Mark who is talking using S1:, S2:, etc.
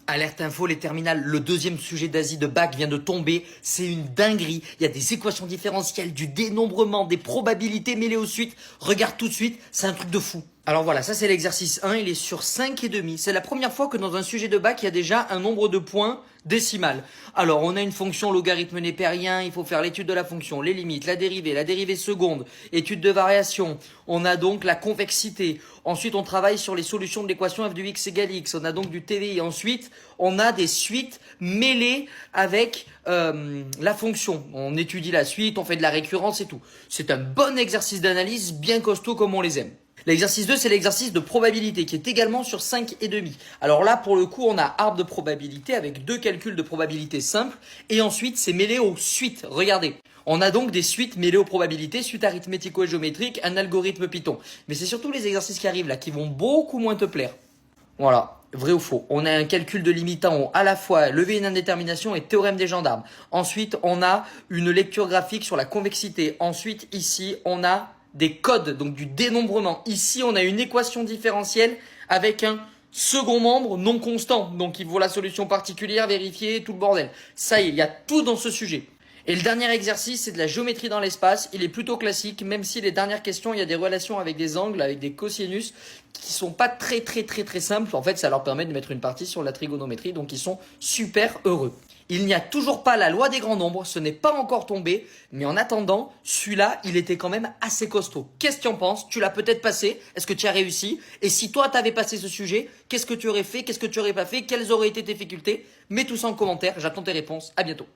S1: Alerte info, les terminales, le deuxième sujet d'Asie de bac vient de tomber, c'est une dinguerie. Il y a des équations différentielles, du dénombrement, des probabilités mêlées aux suites. Regarde tout de suite, c'est un truc de fou. Alors voilà, ça c'est l'exercice 1, il est sur 5,5. C'est la première fois que dans un sujet de bac, il y a déjà un nombre de points décimal. Alors on a une fonction logarithme népérien, il faut faire l'étude de la fonction, les limites, la dérivée seconde, étude de variation. On a donc la convexité. Ensuite on travaille sur les solutions de l'équation f de x égale x. On a donc du TVI. Ensuite on a des suites mêlées avec la fonction. On étudie la suite, on fait de la récurrence et tout. C'est un bon exercice d'analyse, bien costaud comme on les aime. L'exercice 2, c'est l'exercice de probabilité qui est également sur 5,5. Alors là, pour le coup, on a arbre de probabilité avec deux calculs de probabilité simples et ensuite, c'est mêlé aux suites. Regardez. On a donc des suites mêlées aux probabilités, suites arithmético-géométriques, un algorithme Python. Mais c'est surtout les exercices qui arrivent là qui vont beaucoup moins te plaire. Voilà, vrai ou faux. On a un calcul de limite en haut, à la fois levée une indétermination et théorème des gendarmes. Ensuite, on a une lecture graphique sur la convexité. Ensuite, ici, on a des codes, donc du dénombrement. Ici, on a une équation différentielle avec un second membre non constant. Donc, il faut la solution particulière, vérifier, tout le bordel. Ça y est, il y a tout dans ce sujet. Et le dernier exercice, c'est de la géométrie dans l'espace. Il est plutôt classique, même si les dernières questions, il y a des relations avec des angles, avec des cosinus, qui sont pas très simples. En fait, ça leur permet de mettre une partie sur la trigonométrie, donc ils sont super heureux. Il n'y a toujours pas la loi des grands nombres, ce n'est pas encore tombé, mais en attendant, celui-là, il était quand même assez costaud. Qu'est-ce que tu en penses? Tu l'as peut-être passé? Est-ce que tu as réussi? Et si toi, tu avais passé ce sujet, qu'est-ce que tu aurais fait? Qu'est-ce que tu aurais pas fait? Quelles auraient été tes difficultés? Mets tout ça en commentaire, j'attends tes réponses. À bientôt.